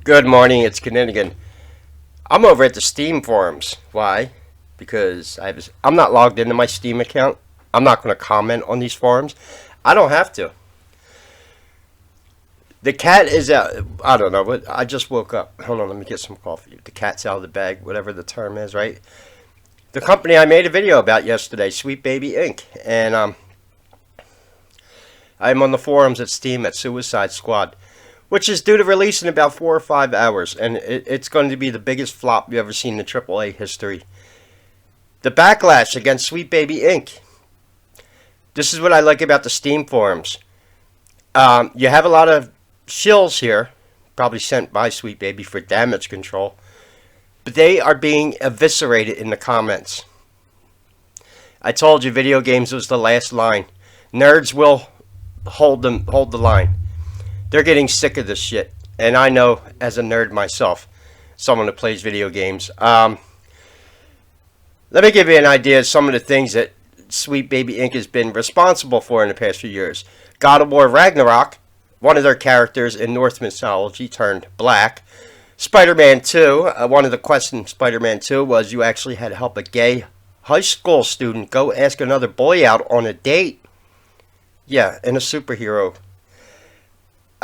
Good morning, it's Kinninigan. I'm over at the Steam forums. Why? Because I'm not logged into my Steam account. I'm not going to comment on these forums. I don't have to. The cat is out. I don't know, but I just woke up. Hold on, let me get some coffee. The cat's out of the bag, whatever the term is, right? The company I made a video about yesterday, Sweet Baby Inc. And I'm on the forums at Steam at Suicide Squad, which is due to release in about 4 or 5 hours, and it's going to be the biggest flop you've ever seen in AAA history. The backlash against Sweet Baby Inc. This is what I like about the Steam forums. You have a lot of shills here, probably sent by Sweet Baby for damage control, but they are being eviscerated in the comments. I told you video games was the last line. Nerds will hold the line. They're getting sick of this shit. And I know, as a nerd myself, someone that plays video games. Let me give you an idea of some of the things that Sweet Baby Inc. has been responsible for in the past few years. God of War Ragnarok, one of their characters in Norse mythology turned black. Spider-Man 2, one of the quests in Spider-Man 2 was you actually had to help a gay high school student go ask another boy out on a date. Yeah, in a superhero.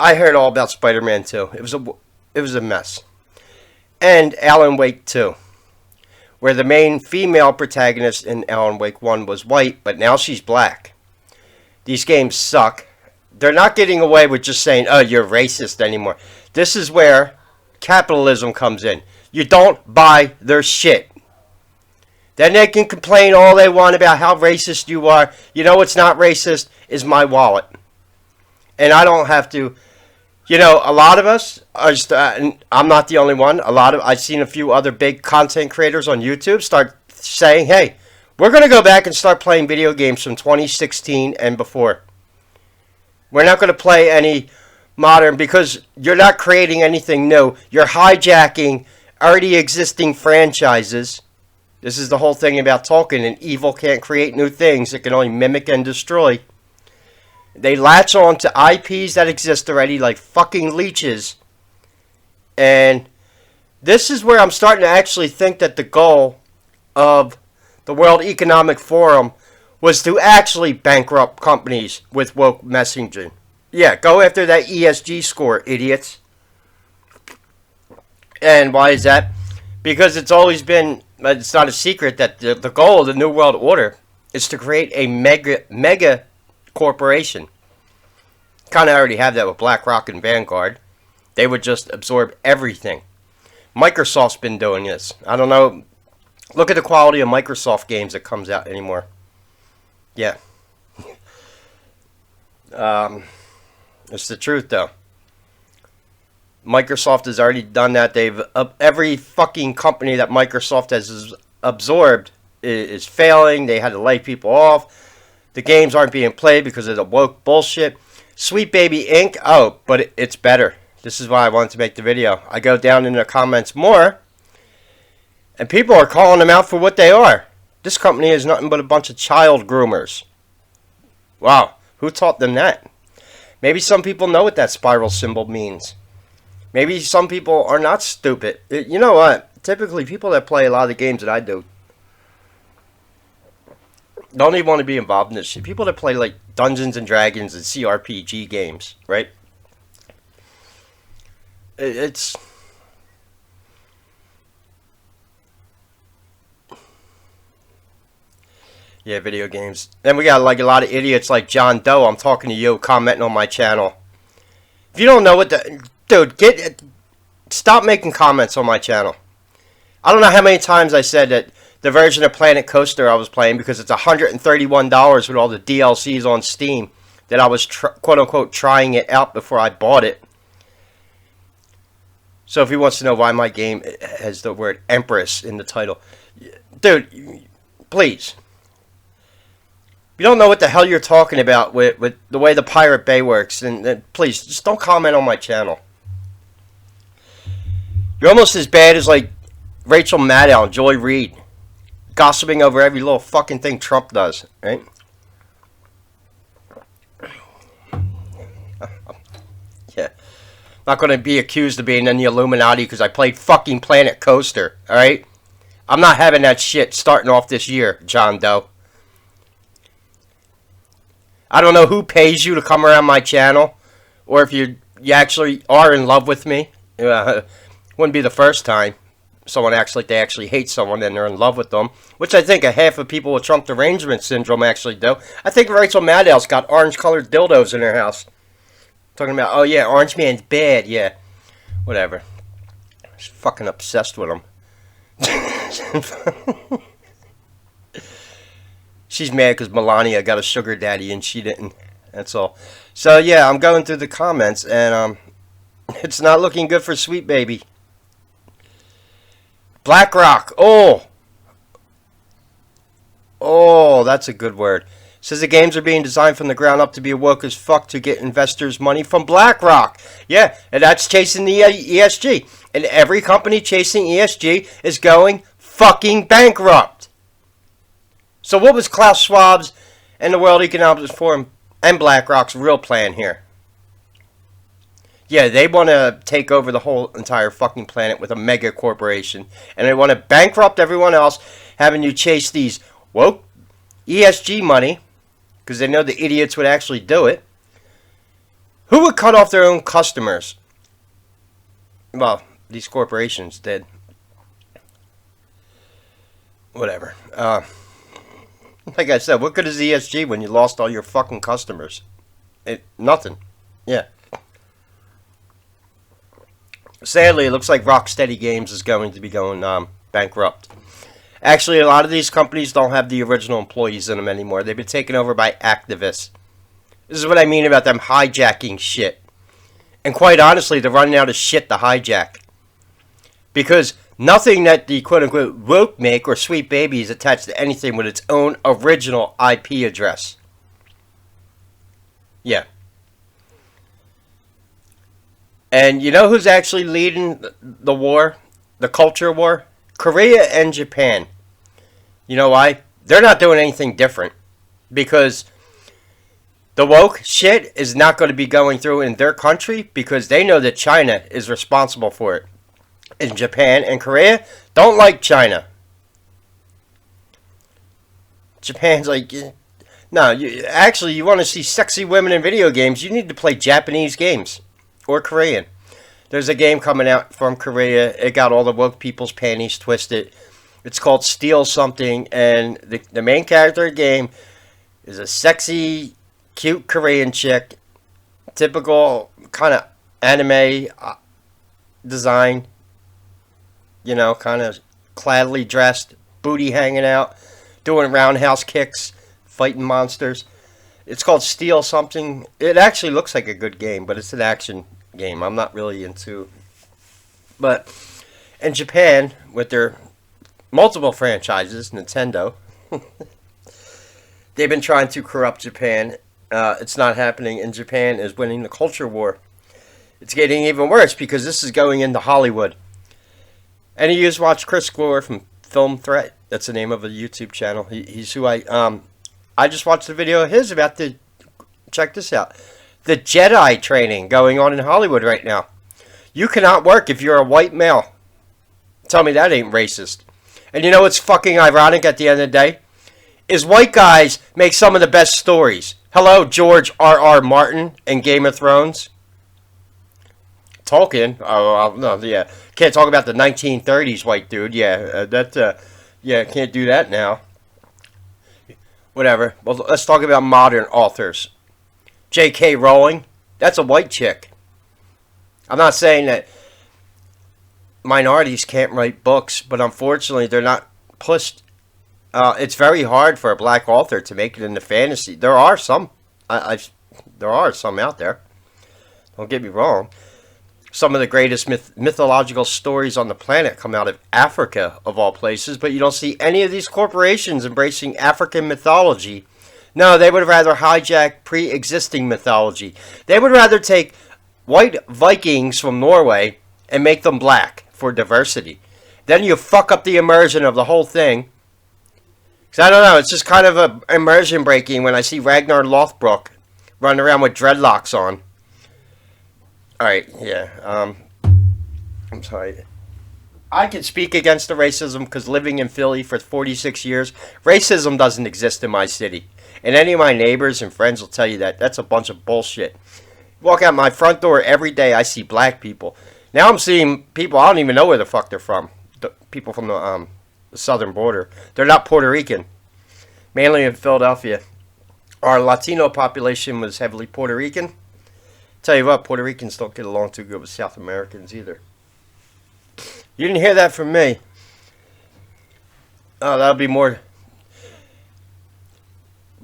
I heard all about Spider-Man 2. It was a mess. And Alan Wake 2, where the main female protagonist in Alan Wake 1 was white, but now she's black. These games suck. They're not getting away with just saying, oh, you're racist anymore. This is where capitalism comes in. You don't buy their shit. Then they can complain all they want about how racist you are. You know what's not racist is my wallet. And I don't have to. You know, a lot of us are just, and I'm not the only one. I've seen a few other big content creators on YouTube start saying, hey, we're going to go back and start playing video games from 2016 and before. We're not going to play any modern because you're not creating anything new. You're hijacking already existing franchises. This is the whole thing about Tolkien, and evil can't create new things. It can only mimic and destroy. They latch on to IPs that exist already like fucking leeches. And this is where I'm starting to actually think that the goal of the World Economic Forum was to actually bankrupt companies with woke messaging. Yeah, go after that ESG score, idiots. And why is that? Because it's always been, it's not a secret that the goal of the New World Order is to create a mega corporation. Kind of already have that with BlackRock and Vanguard. They would just absorb everything. Microsoft's been doing this. I don't know. Look at the quality of Microsoft games that comes out anymore. Yeah. It's the truth though. Microsoft has already done that. Every fucking company that Microsoft has absorbed is failing. They had to lay people off. The games aren't being played because of the woke bullshit. Sweet Baby Inc. Oh, but it's better. This is why I wanted to make the video. I go down in the comments more, and people are calling them out for what they are. This company is nothing but a bunch of child groomers. Wow, who taught them that? Maybe some people know what that spiral symbol means. Maybe some people are not stupid. You know what? Typically, people that play a lot of the games that I do don't even want to be involved in this shit. People that play like Dungeons and Dragons and CRPG games, right? It's yeah, video games. Then we got like a lot of idiots like John Doe. I'm talking to you, commenting on my channel. If you don't know what dude, stop making comments on my channel. I don't know how many times I said that the version of Planet Coaster I was playing, because it's $131 with all the DLCs on Steam, that I was quote-unquote trying it out before I bought it. So if he wants to know why my game has the word Empress in the title, dude, please. If you don't know what the hell you're talking about with the way the Pirate Bay works, then please, just don't comment on my channel. You're almost as bad as like Rachel Maddow and Joy Reid, gossiping over every little fucking thing Trump does, right? Yeah. not going to be accused of being in the Illuminati because I played fucking Planet Coaster, alright? I'm not having that shit starting off this year, John Doe. I don't know who pays you to come around my channel, or if you actually are in love with me. Wouldn't be the first time someone acts like they actually hate someone and they're in love with them, which I think a half of people with Trump derangement syndrome actually do. I think Rachel Maddow's got orange-colored dildos in her house. Talking about, oh yeah, Orange Man's bad, yeah. Whatever. She's fucking obsessed with him. She's mad because Melania got a sugar daddy and she didn't. That's all. So yeah, I'm going through the comments and it's not looking good for Sweet Baby. BlackRock. Oh, that's a good word. Says the games are being designed from the ground up to be woke as fuck to get investors' money from BlackRock. Yeah, and that's chasing the ESG. And every company chasing ESG is going fucking bankrupt. So what was Klaus Schwab's and the World Economic Forum and BlackRock's real plan here? Yeah, they want to take over the whole entire fucking planet with a mega corporation. And they want to bankrupt everyone else, having you chase these woke ESG money, because they know the idiots would actually do it. Who would cut off their own customers? Well, these corporations did. Whatever. Like I said, what good is ESG when you lost all your fucking customers? Nothing. Yeah. Sadly, it looks like Rocksteady Games is going to be going bankrupt. Actually, a lot of these companies don't have the original employees in them anymore. They've been taken over by activists. This is what I mean about them hijacking shit. And quite honestly, they're running out of shit to hijack. Because nothing that the quote-unquote woke make or Sweet Baby is attached to anything with its own original IP address. Yeah. And you know who's actually leading the war? The culture war? Korea and Japan. You know why? They're not doing anything different. Because the woke shit is not going to be going through in their country because they know that China is responsible for it. And Japan and Korea don't like China. Japan's like, no, you want to see sexy women in video games, you need to play Japanese games. Or Korean. There's a game coming out from Korea. It got all the woke people's panties twisted. It's called Steal Something. And the main character of the game is a sexy, cute Korean chick. Typical kind of anime design. You know, kind of cladly dressed. Booty hanging out. Doing roundhouse kicks. Fighting monsters. It's called Steal Something. It actually looks like a good game, but it's an action game. I'm not really into. But in Japan, with their multiple franchises, Nintendo, they've been trying to corrupt Japan. It's not happening, and Japan is winning the culture war. It's getting even worse because this is going into Hollywood. Any of you watch Chris Gore from Film Threat? That's the name of a YouTube channel. He's who I just watched a video of his about the, check this out, the Jedi training going on in Hollywood right now. You cannot work if you're a white male. Tell me that ain't racist. And you know what's fucking ironic at the end of the day? Is white guys make some of the best stories. Hello, George R.R. Martin and Game of Thrones. Tolkien. Oh, no, yeah. Can't talk about the 1930s white dude. Yeah, yeah, can't do that now. Whatever. Well, let's talk about modern authors. J.K. Rowling. That's a white chick. I'm not saying that minorities can't write books, but unfortunately they're not pushed. It's very hard for a black author to make it into fantasy. There are some. There are some out there. Don't get me wrong. Some of the greatest mythological stories on the planet come out of Africa, of all places, but you don't see any of these corporations embracing African mythology. No, they would rather hijack pre-existing mythology. They would rather take white Vikings from Norway and make them black for diversity. Then you fuck up the immersion of the whole thing. Because I don't know, it's just kind of a immersion breaking when I see Ragnar Lothbrok running around with dreadlocks on. Alright, yeah. I'm sorry. I can speak against the racism because living in Philly for 46 years, racism doesn't exist in my city. And any of my neighbors and friends will tell you that. That's a bunch of bullshit. Walk out my front door every day, I see black people. Now I'm seeing people, I don't even know where the fuck they're from. The people from the southern border. They're not Puerto Rican. Mainly in Philadelphia. Our Latino population was heavily Puerto Rican. Tell you what, Puerto Ricans don't get along too good with South Americans either. You didn't hear that from me. Oh, that'll be more.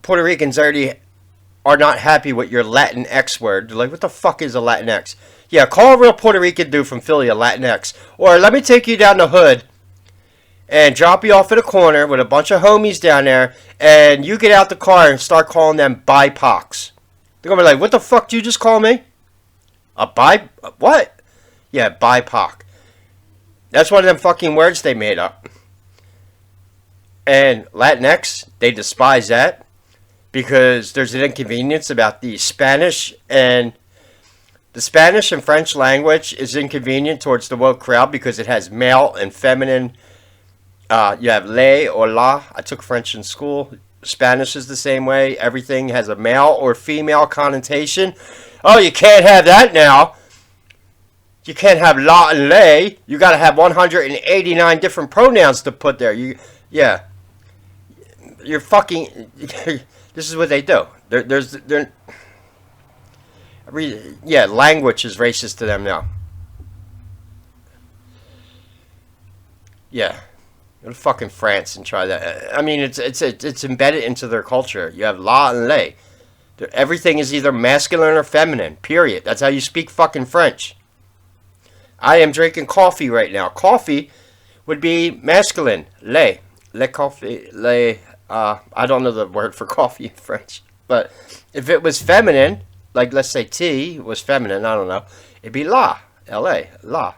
Puerto Ricans already are not happy with your Latin X word. They're like, what the fuck is a Latin X? Yeah, call a real Puerto Rican dude from Philly a Latin X. Or let me take you down the hood and drop you off at a corner with a bunch of homies down there, and you get out the car and start calling them BIPOCs. They're going to be like, what the fuck did you just call me? What? Yeah, BIPOC. That's one of them fucking words they made up. And Latinx, they despise that because there's an inconvenience about the Spanish and French language is inconvenient towards the woke crowd because it has male and feminine. You have le or la. I took French in school. Spanish is the same way. Everything has a male or female connotation. Oh, you can't have that now. You can't have la and le. You got to have 189 different pronouns to put there. Yeah. You're fucking. This is what they do. Yeah, language is racist to them now. Yeah. Go to fucking France and try that. I mean, it's embedded into their culture. You have la and le. Everything is either masculine or feminine. Period. That's how you speak fucking French. I am drinking coffee right now. Coffee would be masculine. Le coffee. I don't know the word for coffee in French. But if it was feminine, like let's say tea was feminine, I don't know. It'd be la. L-A. La.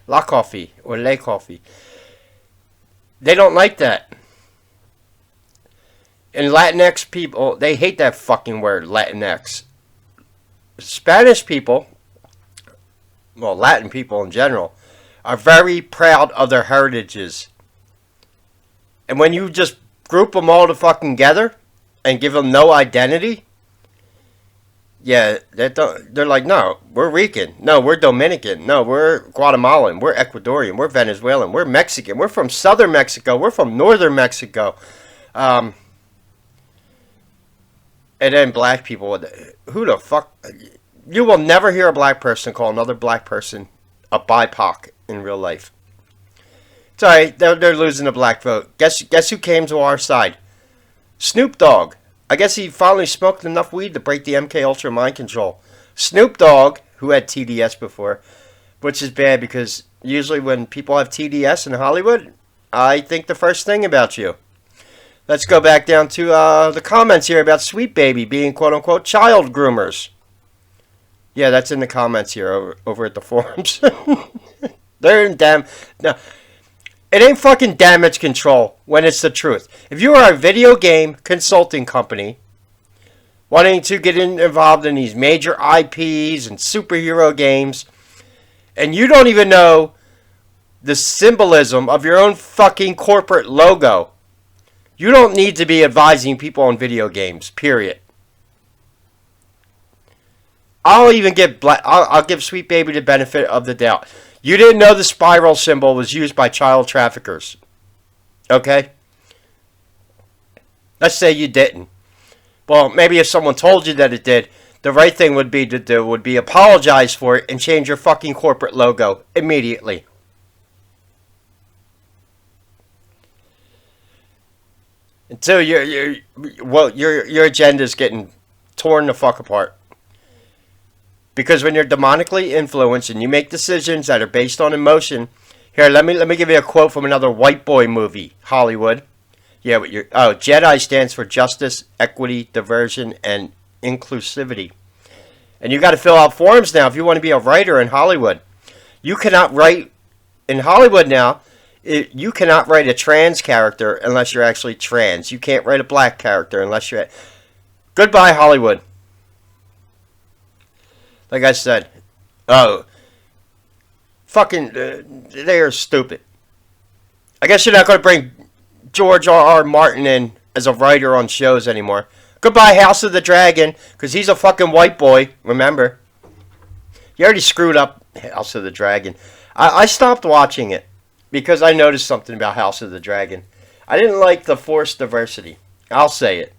La coffee or le coffee. They don't like that. And Latinx people, they hate that fucking word, Latinx. Spanish people, well, Latin people in general, are very proud of their heritages. And when you just group them all together and give them no identity, yeah, they're like, no, we're Rican. No, we're Dominican. No, we're Guatemalan. We're Ecuadorian. We're Venezuelan. We're Mexican. We're from southern Mexico. We're from northern Mexico. And then black people, who the fuck? You will never hear a black person call another black person a BIPOC in real life. It's alright, they're losing the black vote. Guess who came to our side? Snoop Dogg. I guess he finally smoked enough weed to break the MK Ultra mind control. Snoop Dogg, who had TDS before, which is bad because usually when people have TDS in Hollywood, I think the first thing about you. Let's go back down to the comments here about Sweet Baby being quote-unquote child groomers. Yeah, that's in the comments here over at the forums. They're in no, it ain't fucking damage control when it's the truth. If you are a video game consulting company wanting to get involved in these major IPs and superhero games, and you don't even know the symbolism of your own fucking corporate logo, you don't need to be advising people on video games, period. I'll give Sweet Baby the benefit of the doubt. You didn't know the spiral symbol was used by child traffickers. Okay? Let's say you didn't. Well, maybe if someone told you that it did, the right thing would be to do would be apologize for it and change your fucking corporate logo immediately. Until your agenda is getting torn the fuck apart. Because when you're demonically influenced and you make decisions that are based on emotion, here, let me give you a quote from another white boy movie, Hollywood. Yeah, Jedi stands for justice, equity, diversion, and inclusivity. And you got to fill out forms now if you want to be a writer in Hollywood. You cannot write in Hollywood now. You cannot write a trans character unless you're actually trans. You can't write a black character unless you're. Goodbye, Hollywood. Like I said, Oh, fucking, they are stupid. I guess you're not going to bring George R. Martin in as a writer on shows anymore. Goodbye, House of the Dragon, because he's a fucking white boy, remember? You already screwed up House of the Dragon. I stopped watching it because I noticed something about House of the Dragon. I didn't like the forced diversity. I'll say it.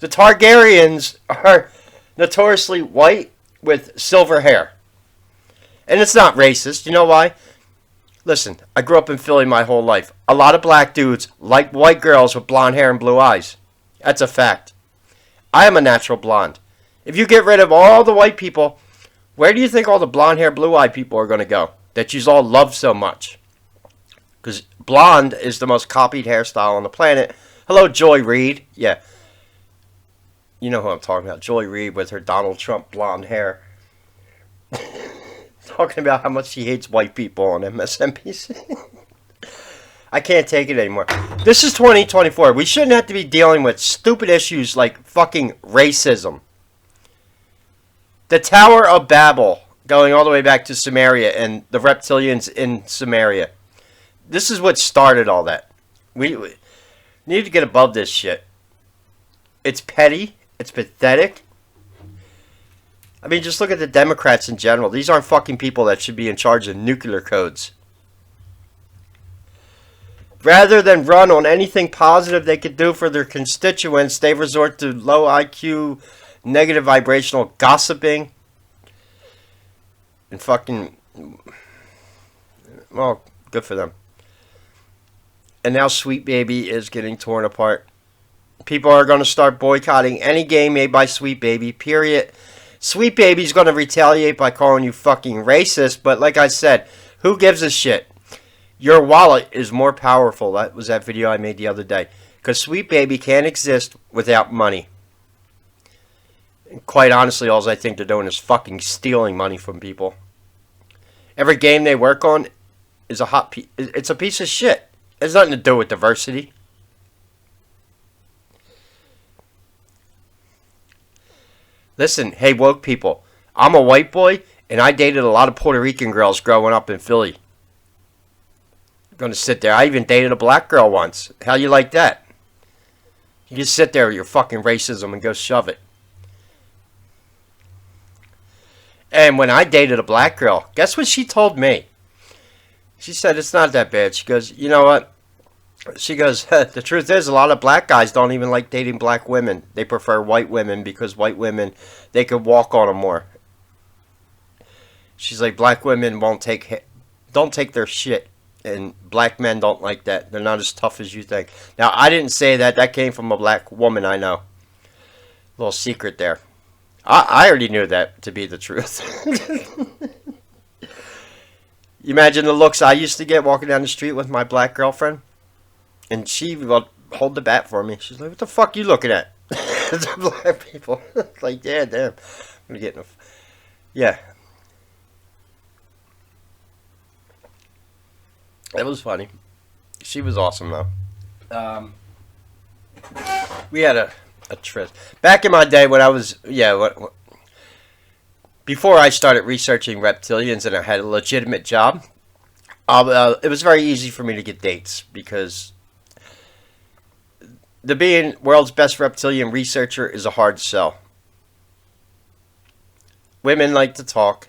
The Targaryens are notoriously white with silver hair. And it's not racist. You know why? Listen, I grew up in Philly my whole life. A lot of black dudes like white girls with blonde hair and blue eyes. That's a fact. I am a natural blonde. If you get rid of all the white people, where do you think all the blonde hair, blue eyed people are going to go? That you all love so much. Because blonde is the most copied hairstyle on the planet. Hello, Joy Reid. Yeah. You know who I'm talking about. Joy Reid with her Donald Trump blonde hair. Talking about how much she hates white people on MSNBC. I can't take it anymore. This is 2024. We shouldn't have to be dealing with stupid issues like fucking racism. The Tower of Babel, going all the way back to Samaria and the reptilians in Samaria. This is what started all that. We need to get above this shit. It's petty. It's pathetic. I mean, just look at the Democrats in general. These aren't fucking people that should be in charge of nuclear codes. Rather than run on anything positive they could do for their constituents, they resort to low IQ, negative vibrational gossiping. And fucking... Well, good for them. And now Sweet Baby is getting torn apart. People are going to start boycotting any game made by Sweet Baby, period. Sweet Baby's going to retaliate by calling you fucking racist, but like I said, who gives a shit? Your wallet is more powerful. That was that video I made the other day. Because Sweet Baby can't exist without money. And quite honestly, all I think they're doing is fucking stealing money from people. Every game they work on is a hot piece. It's a piece of shit. It has nothing to do with diversity. Listen, hey woke people, I'm a white boy and I dated a lot of Puerto Rican girls growing up in Philly. I'm gonna sit there. I even dated a black girl once. How you like that? You just sit there with your fucking racism and go shove it. And when I dated a black girl, guess what she told me? She said, it's not that bad. She goes, you know what? She goes, the truth is, a lot of black guys don't even like dating black women. They prefer white women because white women, they could walk on them more. She's like, black women don't take their shit. And black men don't like that. They're not as tough as you think. Now, I didn't say that. That came from a black woman I know. Little secret there. I already knew that to be the truth. You imagine the looks I used to get walking down the street with my black girlfriend? And she would hold the bat for me. She's like, what the fuck you looking at? The black people. Like, yeah, damn. I'm gonna get in a... Yeah. It was funny. She was awesome, though. We had a tryst. Back in my day when I was... Yeah, before I started researching reptilians and I had a legitimate job, it was very easy for me to get dates because the being world's best reptilian researcher is a hard sell. Women like to talk,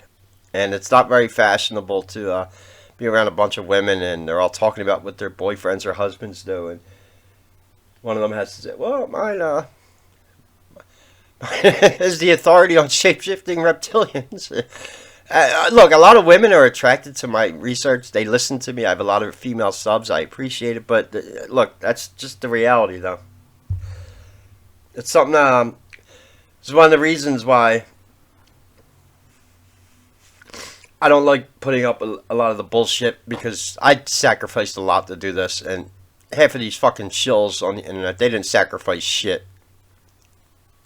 and it's not very fashionable to be around a bunch of women and they're all talking about what their boyfriends or husbands do, and one of them has to say, well, mine is the authority on shape-shifting reptilians. Look, a lot of women are attracted to my research. They listen to me. I have a lot of female subs. I appreciate it. But, look, that's just the reality, though. It's something, it's one of the reasons why I don't like putting up a lot of the bullshit, because I sacrificed a lot to do this. And half of these fucking shills on the internet, they didn't sacrifice shit.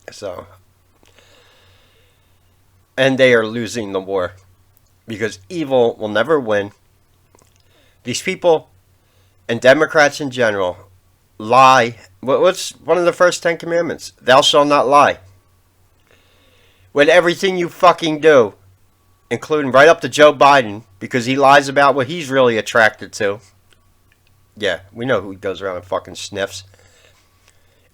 So, and they are losing the war because evil will never win. These people and Democrats in general lie. What's one of the first 10 commandments? Thou shalt not lie. When everything you fucking do including right up to Joe Biden, because he lies about what he's really attracted to. Yeah, we know who goes around and fucking sniffs.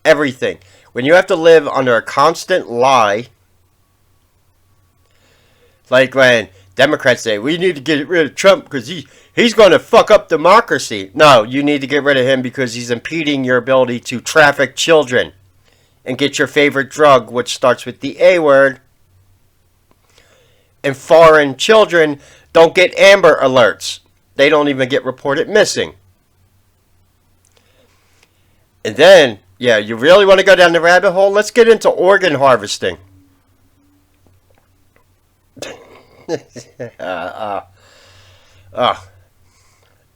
Everything. When you have to live under a constant lie, like when Democrats say, we need to get rid of Trump because he's going to fuck up democracy. No, you need to get rid of him because he's impeding your ability to traffic children and get your favorite drug, which starts with the A word. And foreign children don't get Amber Alerts. They don't even get reported missing. And then, yeah, you really want to go down the rabbit hole? Let's get into organ harvesting.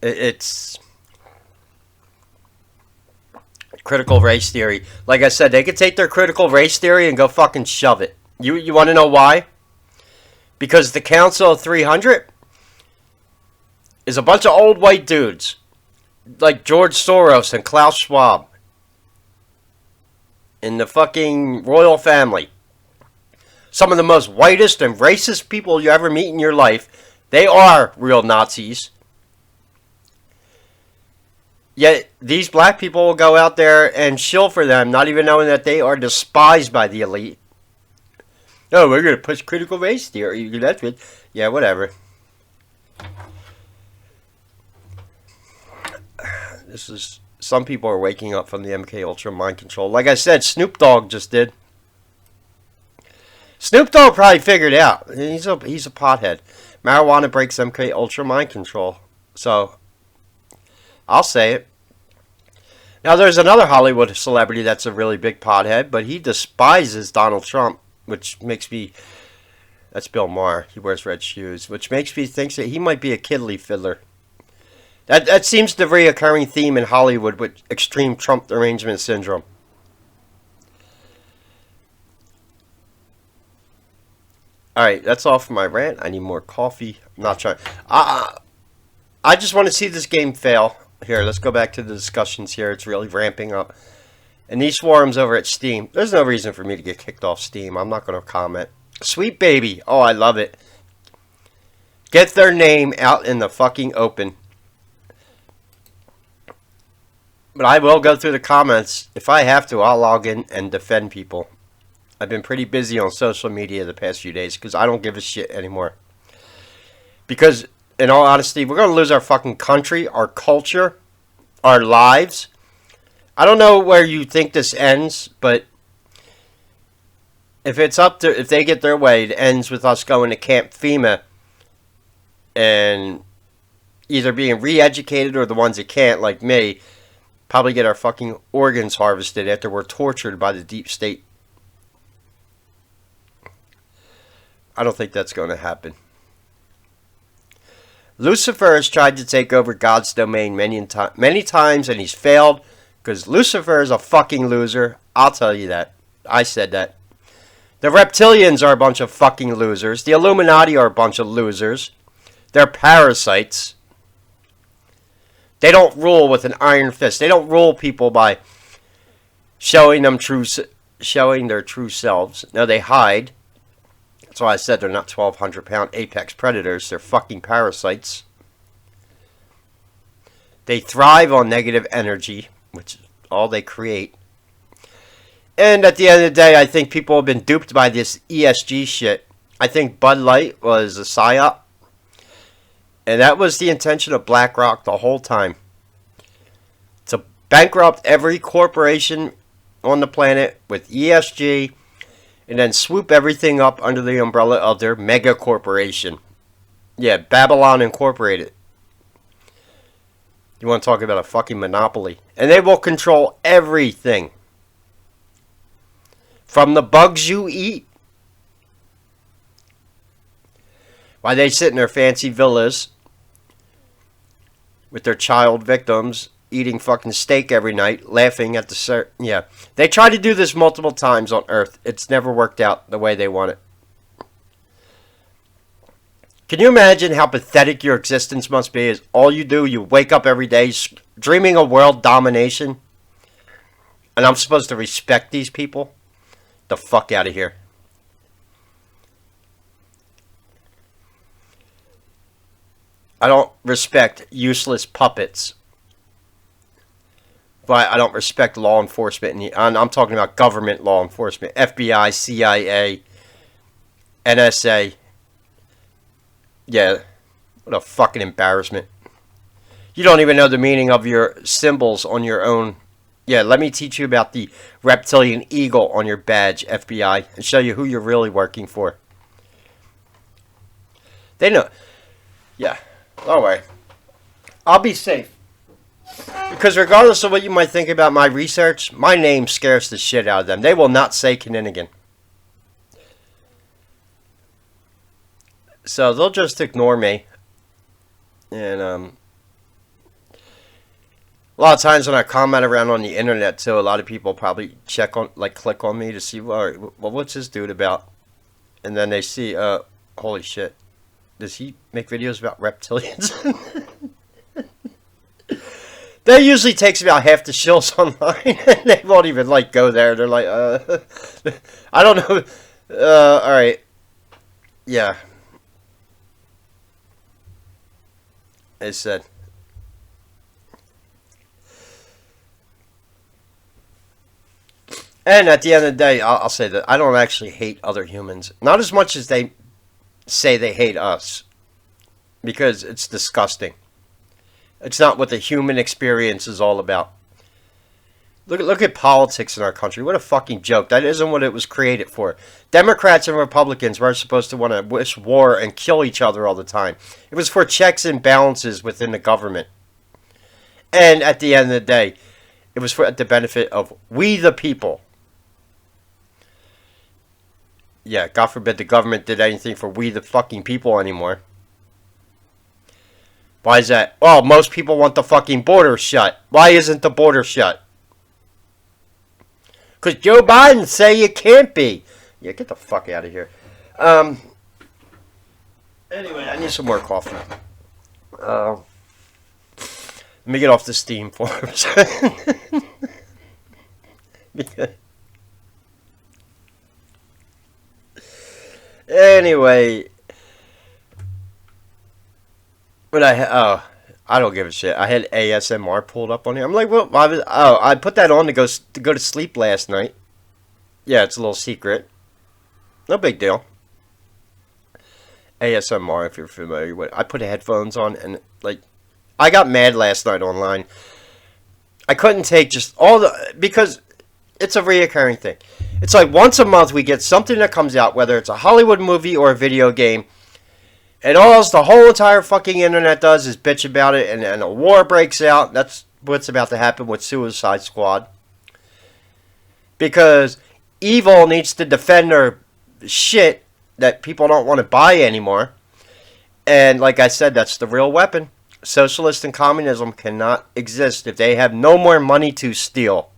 It's critical race theory. Like I said, they could take their critical race theory and go fucking shove it. You want to know why? Because the Council of 300 is a bunch of old white dudes like George Soros and Klaus Schwab in the fucking royal family. Some of the most whitest and racist people you ever meet in your life. They are real Nazis. Yet these black people will go out there and shill for them, not even knowing that they are despised by the elite. No, we're going to push critical race theory. That's it. Yeah, whatever. This is... Some people are waking up from the MK Ultra mind control. Like I said, Snoop Dogg just did. Snoop Dogg probably figured it out. He's a pothead. Marijuana breaks MK Ultra mind control. So, I'll say it. Now, there's another Hollywood celebrity that's a really big pothead, but he despises Donald Trump, which makes me... That's Bill Maher. He wears red shoes, which makes me think that he might be a kiddly fiddler. That seems the reoccurring theme in Hollywood with extreme Trump derangement syndrome. Alright, that's all for my rant. I need more coffee. I'm not trying... I just want to see this game fail. Here, let's go back to the discussions here. It's really ramping up. And these forums over at Steam. There's no reason for me to get kicked off Steam. I'm not going to comment. Sweet Baby. Oh, I love it. Get their name out in the fucking open. But I will go through the comments. If I have to, I'll log in and defend people. I've been pretty busy on social media the past few days because I don't give a shit anymore. Because, in all honesty, we're going to lose our fucking country, our culture, our lives. I don't know where you think this ends, but if they get their way, it ends with us going to Camp FEMA and either being re-educated or the ones that can't, like me, probably get our fucking organs harvested after we're tortured by the deep state. I don't think that's going to happen. Lucifer has tried to take over God's domain many times, and he's failed because Lucifer is a fucking loser. I'll tell you that. I said that. The reptilians are a bunch of fucking losers. The Illuminati are a bunch of losers. They're parasites. They don't rule with an iron fist. They don't rule people by showing their true selves. No, they hide. That's why I said they're not 1,200-pound apex predators. They're fucking parasites. They thrive on negative energy, which is all they create. And at the end of the day, I think people have been duped by this ESG shit. I think Bud Light was a psyop. And that was the intention of BlackRock the whole time. To bankrupt every corporation on the planet with ESG and then swoop everything up under the umbrella of their mega corporation. Yeah, Babylon Incorporated. You want to talk about a fucking monopoly. And they will control everything. From the bugs you eat. While they sit in their fancy villas with their child victims, eating fucking steak every night, laughing at the... Yeah. They tried to do this multiple times on Earth. It's never worked out the way they want it. Can you imagine how pathetic your existence must be? Is all you do, you wake up every day dreaming of world domination? And I'm supposed to respect these people? The fuck out of here. I don't respect useless puppets. But I don't respect law enforcement. And I'm talking about government law enforcement. FBI, CIA, NSA. Yeah, what a fucking embarrassment. You don't even know the meaning of your symbols on your own. Yeah, let me teach you about the reptilian eagle on your badge, FBI, and show you who you're really working for. They know. Yeah, don't worry. I'll be safe. Because regardless of what you might think about my research, my name scares the shit out of them. They will not say Kinninigan. So they'll just ignore me. And a lot of times when I comment around on the internet too, a lot of people probably click on me to see, well, what's this dude about? And then they see, holy shit, does he make videos about reptilians? That usually takes about half the shills online, and they won't even go there. They're like, I don't know. All right, yeah. It said. And at the end of the day, I'll say that I don't actually hate other humans. Not as much as they say they hate us. Because it's disgusting. It's not what the human experience is all about. Look at politics in our country. What a fucking joke. That isn't what it was created for. Democrats and Republicans weren't supposed to want to wish war and kill each other all the time. It was for checks and balances within the government. And at the end of the day, it was for the benefit of we the people. Yeah, God forbid the government did anything for we the fucking people anymore. Why is that? Oh, most people want the fucking border shut. Why isn't the border shut? Because Joe Biden say it can't be. Yeah, get the fuck out of here. Anyway, I need some more coffee. Let me get off the steam forms. Anyway. But I don't give a shit. I had ASMR pulled up on here. I'm like, well, I put that on to go to sleep last night. Yeah, it's a little secret. No big deal. ASMR, if you're familiar with it. I put headphones on and I got mad last night online. I couldn't take just because it's a reoccurring thing. It's like once a month we get something that comes out, whether it's a Hollywood movie or a video game. And all the whole entire fucking internet does is bitch about it, and a war breaks out. That's what's about to happen with Suicide Squad. Because evil needs to defend their shit that people don't want to buy anymore. And like I said, that's the real weapon. Socialist and communism cannot exist if they have no more money to steal.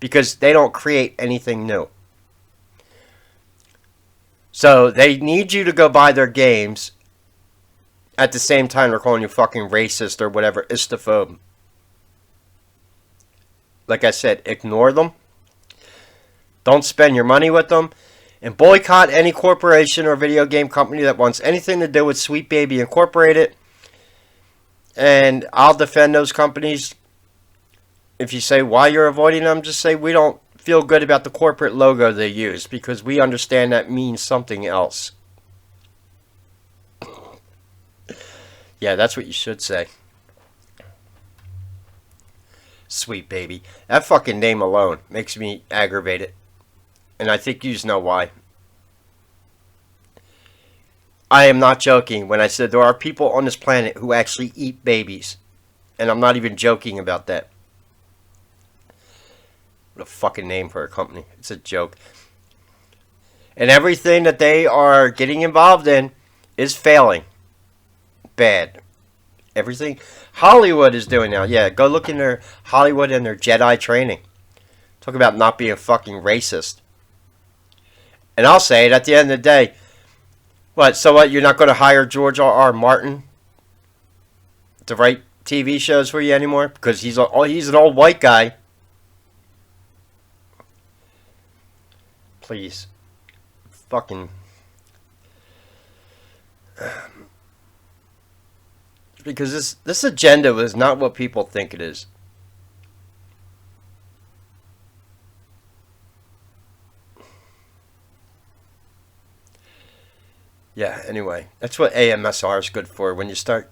Because they don't create anything new. So they need you to go buy their games. At the same time, they're calling you fucking racist or whatever, istophobe. Like I said, ignore them. Don't spend your money with them. And boycott any corporation or video game company that wants anything to do with Sweet Baby Incorporated. And I'll defend those companies. If you say why you're avoiding them, just say we don't feel good about the corporate logo they use. Because we understand that means something else. Yeah, that's what you should say. Sweet Baby. That fucking name alone makes me aggravated. And I think you know why. I am not joking when I said there are people on this planet who actually eat babies. And I'm not even joking about that. What a fucking name for a company. It's a joke. And everything that they are getting involved in is failing. Bad. Everything Hollywood is doing now. Yeah, go look in their Hollywood and their Jedi training. Talk about not being fucking racist. And I'll say it at the end of the day. What? So what? You're not going to hire George R.R. Martin to write TV shows for you anymore because he's an old white guy. Please, fucking. Because this agenda was not what people think it is. Yeah, anyway, that's what AMSR is good for. When you start,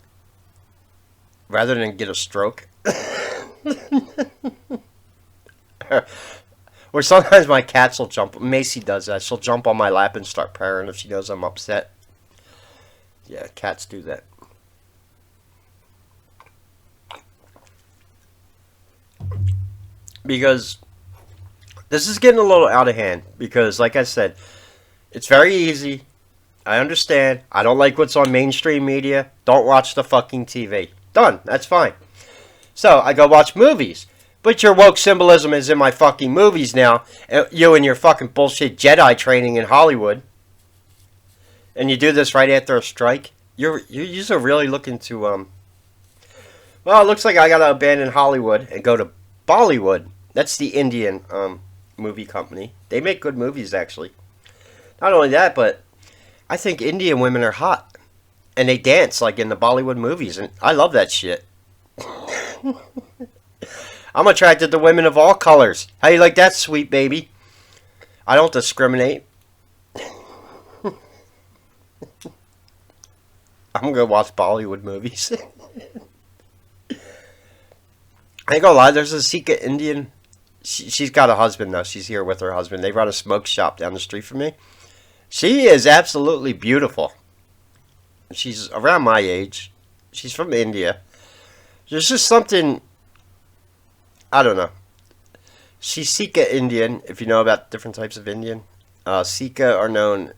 rather than get a stroke. Or sometimes my cats will jump. Macy does that. She'll jump on my lap and start purring if she knows I'm upset. Yeah, cats do that. Because this is getting a little out of hand. Because, like I said, it's very easy. I understand. I don't like what's on mainstream media. Don't watch the fucking TV. Done. That's fine. So, I go watch movies. But your woke symbolism is in my fucking movies now. You and your fucking bullshit Jedi training in Hollywood. And you do this right after a strike. You're really looking to, well, it looks like I gotta abandon Hollywood and go to Bollywood. That's the Indian, movie company. They make good movies, actually. Not only that, but I think Indian women are hot. And they dance like in the Bollywood movies. And I love that shit. I'm attracted to women of all colors. How you like that, sweet baby? I don't discriminate. I'm gonna watch Bollywood movies. I ain't gonna lie, there's a Sikh Indian. She's got a husband, though. She's here with her husband. They run a smoke shop down the street from me. She is absolutely beautiful. She's around my age. She's from India. There's just something, I don't know. She's Sikh Indian, if you know about different types of Indian. Sikh are known,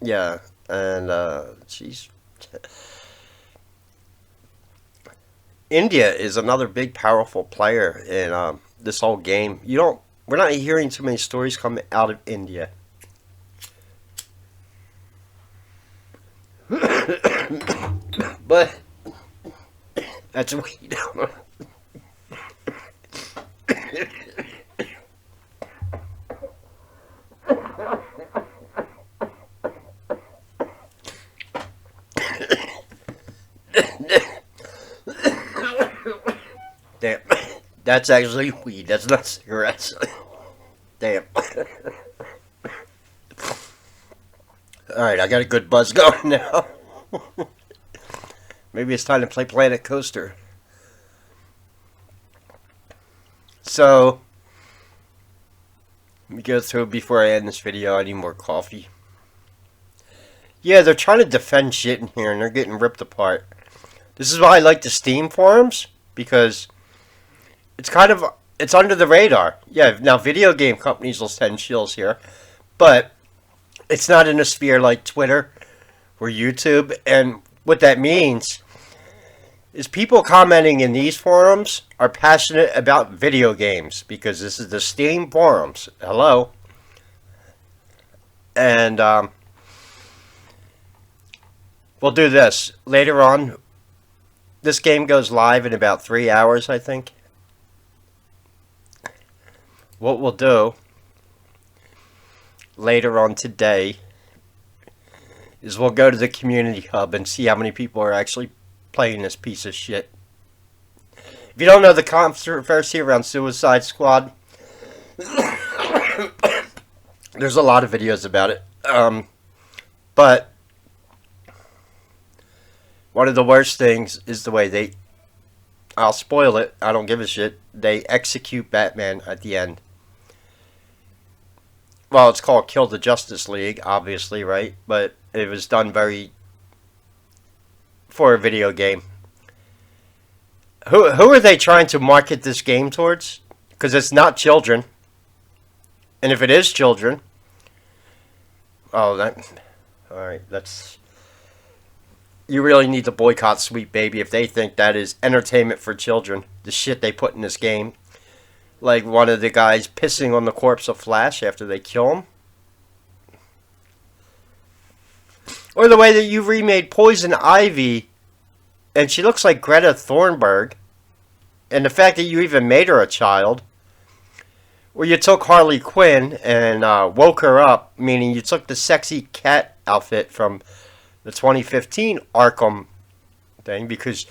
yeah, and she's... India is another big, powerful player in this whole game. We're not hearing too many stories coming out of India. But that's weed. Damn. That's actually weed. That's not cigarettes. Damn. Alright, I got a good buzz going now. Maybe it's time to play Planet Coaster. So, let me go through before I end this video. I need more coffee. Yeah, they're trying to defend shit in here and they're getting ripped apart. This is why I like the Steam forums, because it's under the radar. Yeah, now video game companies will send shills here, but it's not in a sphere like Twitter or YouTube. And what that means is people commenting in these forums are passionate about video games, because this is the Steam forums. Hello. And we'll do this later on. This game goes live in about 3 hours, I think. What we'll do later on today is we'll go to the community hub and see how many people are actually playing this piece of shit. If you don't know the controversy around Suicide Squad, there's a lot of videos about it. But one of the worst things is the way I'll spoil it, I don't give a shit, they execute Batman at the end. Well, it's called Kill the Justice League, obviously, right? But it was done for a video game. Who are they trying to market this game towards? Because it's not children. And if it is children... alright, that's... You really need to boycott Sweet Baby if they think that is entertainment for children. The shit they put in this game. Like one of the guys pissing on the corpse of Flash after they kill him. Or the way that you remade Poison Ivy and she looks like Greta Thunberg. And the fact that you even made her a child. Or you took Harley Quinn and woke her up. Meaning you took the sexy cat outfit from the 2015 Arkham thing because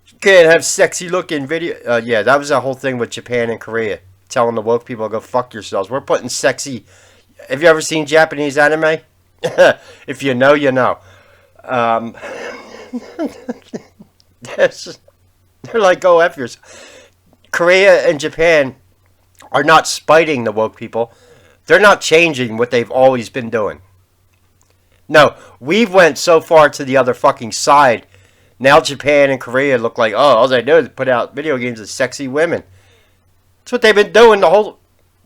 you can't have sexy looking video. Yeah, that was the whole thing with Japan and Korea, telling the woke people to go fuck yourselves. We're putting sexy. Have you ever seen Japanese anime? If you know, you know. Yes, they're like, go F yourself. Korea and Japan are not spiting the woke people. They're not changing what they've always been doing. No, we've went so far to the other fucking side. Now Japan and Korea look like, oh, all they do is put out video games with sexy women. That's what they've been doing the whole...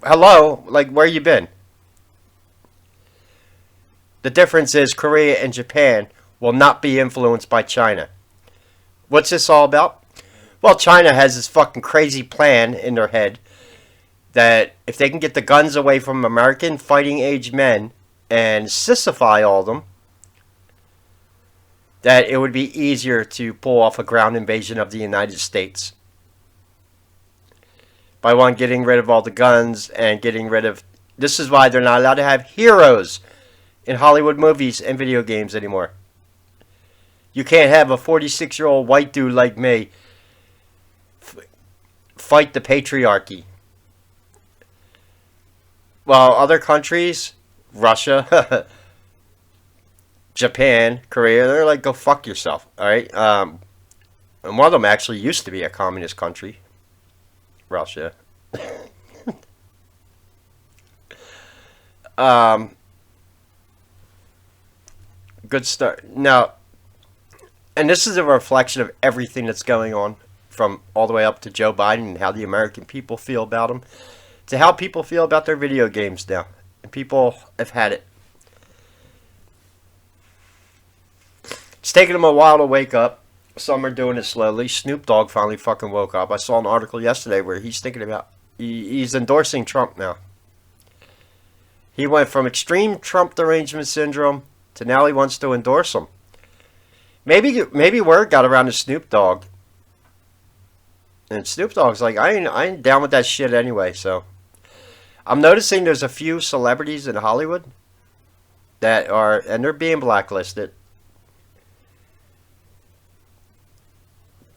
Hello? Like, where you been? The difference is Korea and Japan will not be influenced by China. What's this all about? Well, China has this fucking crazy plan in their head that if they can get the guns away from American fighting age men and sissify all of them, that it would be easier to pull off a ground invasion of the United States. By one, getting rid of all the guns and getting rid of... This is why they're not allowed to have heroes in Hollywood movies and video games anymore. You can't have a 46-year-old white dude like me fight the patriarchy. While other countries, Russia, Japan, Korea, they're like, go fuck yourself. Alright? And one of them actually used to be a communist country. Russia. Good start. Now, and this is a reflection of everything that's going on, from all the way up to Joe Biden and how the American people feel about him, to how people feel about their video games now. And people have had it. It's taken them a while to wake up. Some are doing it slowly. Snoop Dogg finally fucking woke up. I saw an article yesterday where he's thinking about... He's endorsing Trump now. He went from extreme Trump derangement syndrome to now he wants to endorse him. Maybe word got around to Snoop Dogg. And Snoop Dogg's like, I ain't down with that shit anyway, so... I'm noticing there's a few celebrities in Hollywood that are... And they're being blacklisted.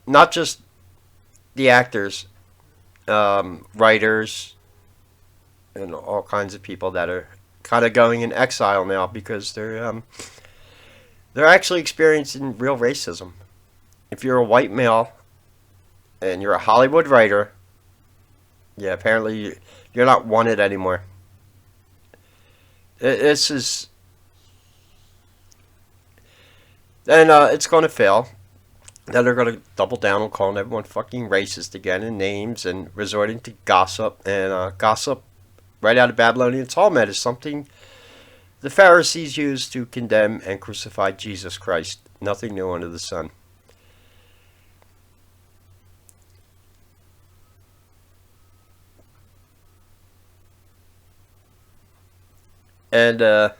Not just the actors, writers, and all kinds of people that are kind of going in exile now because they're actually experiencing real racism. If you're a white male and you're a Hollywood writer, yeah, apparently you're not wanted anymore. This is, and it's going to fail. Then they're going to double down on calling everyone fucking racist again and names and resorting to gossip. And gossip, right out of Babylonian Talmud, is something the Pharisees used to condemn and crucify Jesus Christ. Nothing new under the sun. And kind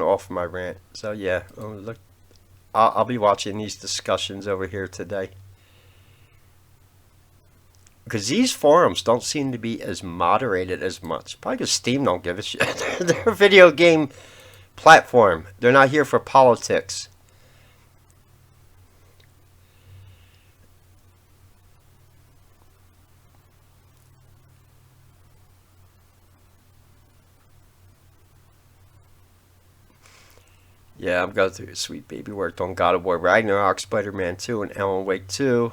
of off my rant. So yeah, look. I'll be watching these discussions over here today. Because these forums don't seem to be as moderated as much. Probably because Steam don't give a shit. They're a video game platform. They're not here for politics. Yeah, I'm going through Sweet Baby worked on God of War Ragnarok, Spider-Man 2, and Alan Wake 2.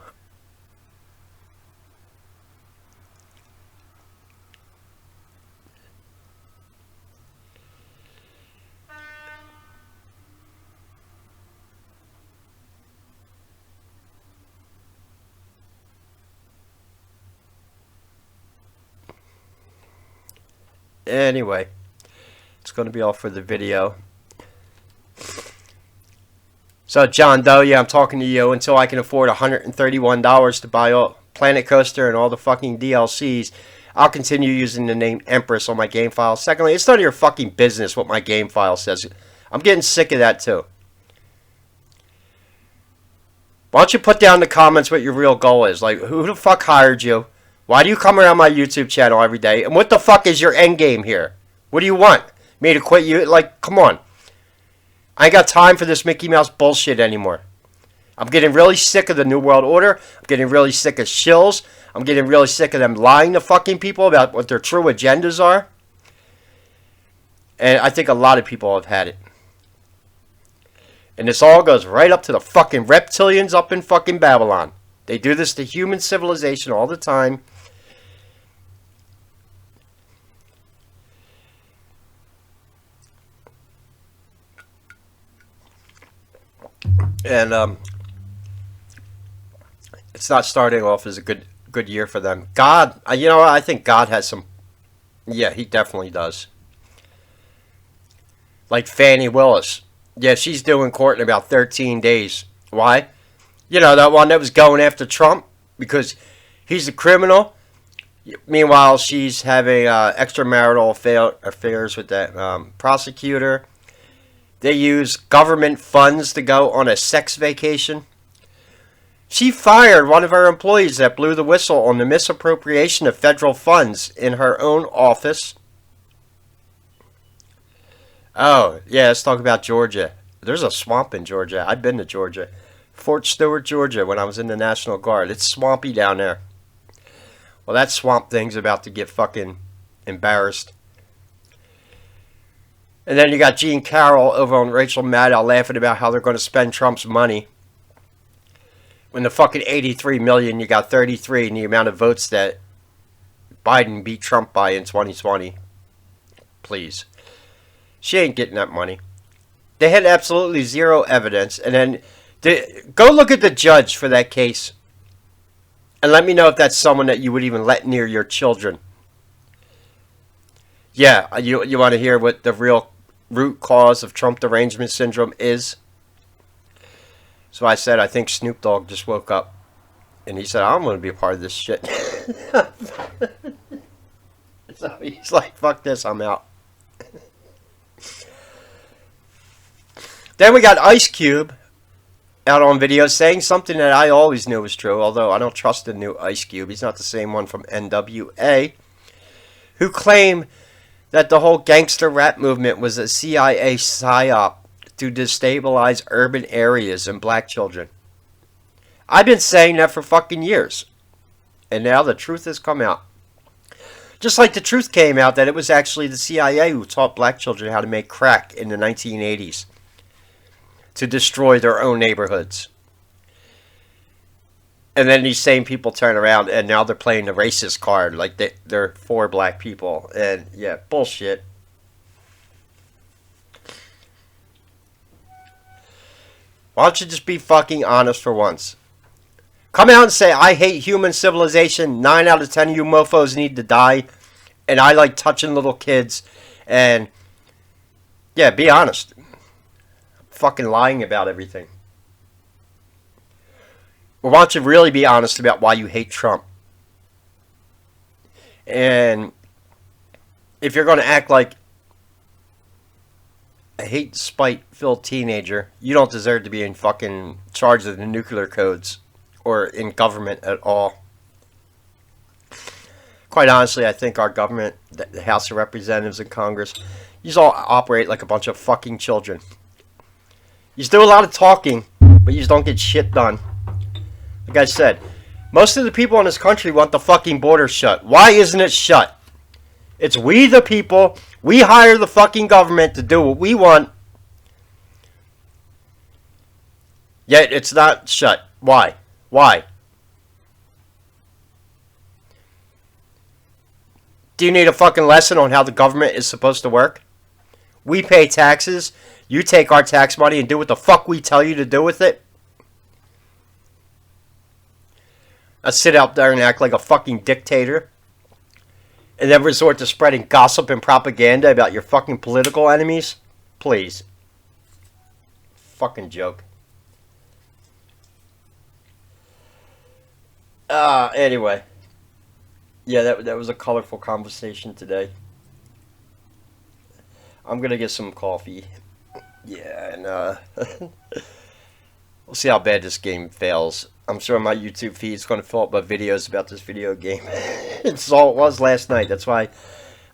Anyway, it's going to be all for the video. So, John Doe, yeah, I'm talking to you. Until I can afford $131 to buy all Planet Coaster and all the fucking DLCs, I'll continue using the name Empress on my game file. Secondly, it's none of your fucking business what my game file says. I'm getting sick of that, too. Why don't you put down in the comments what your real goal is? Like, who the fuck hired you? Why do you come around my YouTube channel every day? And what the fuck is your end game here? What do you want? Me to quit you? Like, come on. I ain't got time for this Mickey Mouse bullshit anymore. I'm getting really sick of the New World Order. I'm getting really sick of shills. I'm getting really sick of them lying to fucking people about what their true agendas are. And I think a lot of people have had it. And this all goes right up to the fucking reptilians up in fucking Babylon. They do this to human civilization all the time. And it's not starting off as a good year for them. God, you know what? I think God has some. Yeah, he definitely does. Like Fannie Willis. Yeah, she's doing court in about 13 days. Why? You know, that one that was going after Trump because he's a criminal. Meanwhile, she's having extramarital affairs with that prosecutor. They use government funds to go on a sex vacation. She fired one of her employees that blew the whistle on the misappropriation of federal funds in her own office. Oh, yeah, let's talk about Georgia. There's a swamp in Georgia. I've been to Georgia. Fort Stewart, Georgia, when I was in the National Guard. It's swampy down there. Well, that swamp thing's about to get fucking embarrassed. And then you got Gene Carroll over on Rachel Maddow laughing about how they're going to spend Trump's money. When the fucking 83 million, you got 33 in the amount of votes that Biden beat Trump by in 2020. Please. She ain't getting that money. They had absolutely zero evidence. And then go look at the judge for that case. And let me know if that's someone that you would even let near your children. Yeah, you want to hear what the real root cause of Trump derangement syndrome is? So I said, I think Snoop Dogg just woke up. And he said, I'm going to be a part of this shit. So he's like, fuck this, I'm out. Then we got Ice Cube out on video saying something that I always knew was true, although I don't trust the new Ice Cube. He's not the same one from NWA, who claimed that the whole gangster rap movement was a CIA psyop to destabilize urban areas and black children. I've been saying that for fucking years. And now the truth has come out. Just like the truth came out that it was actually the CIA who taught black children how to make crack in the 1980s. To destroy their own neighborhoods. And then these same people turn around and now they're playing the racist card. Like they're for black people. And yeah, bullshit. Why don't you just be fucking honest for once? Come out and say, I hate human civilization. 9 out of 10 of you mofos need to die. And I like touching little kids. And yeah, be honest. Fucking lying about everything. Or why don't you really be honest about why you hate Trump? And if you're going to act like a hate spite-filled teenager, you don't deserve to be in fucking charge of the nuclear codes or in government at all. Quite honestly, I think our government, the House of Representatives and Congress, you all operate like a bunch of fucking children. You do a lot of talking, but you just don't get shit done. Like I said, most of the people in this country want the fucking border shut. Why isn't it shut? It's we the people. We hire the fucking government to do what we want. Yet it's not shut. Why? Why? Do you need a fucking lesson on how the government is supposed to work? We pay taxes. You take our tax money and do what the fuck we tell you to do with it? I sit out there and act like a fucking dictator. And then resort to spreading gossip and propaganda about your fucking political enemies? Please. Fucking joke. Anyway. Yeah, that was a colorful conversation today. I'm gonna get some coffee. Yeah, and we'll see how bad this game fails. I'm sure my YouTube feed is going to fill up with videos about this video game. It's all it was last night. That's why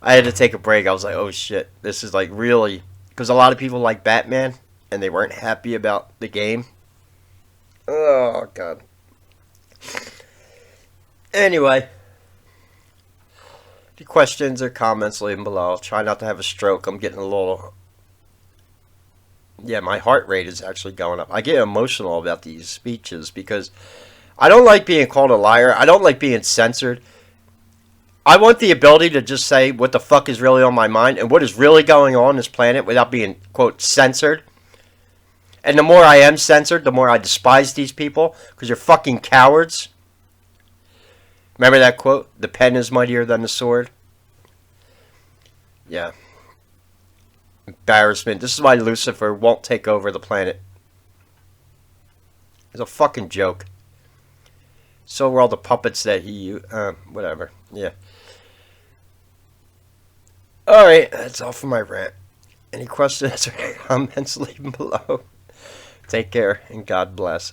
I had to take a break. I was like, oh shit, this is like really... Because a lot of people like Batman, and they weren't happy about the game. Oh, God. Anyway. Any questions or comments, leave them below. Try not to have a stroke. I'm getting a little... Yeah, my heart rate is actually going up. I get emotional about these speeches because I don't like being called a liar. I don't like being censored. I want the ability to just say what the fuck is really on my mind and what is really going on this planet without being, quote, censored. And the more I am censored, the more I despise these people because you're fucking cowards. Remember that quote? The pen is mightier than the sword. Yeah. Embarrassment. This is why Lucifer won't take over the planet. It's a fucking joke. So were all the puppets that he used. Whatever. Yeah. Alright, that's all for my rant. Any questions or comments, leave them below. Take care, and God bless.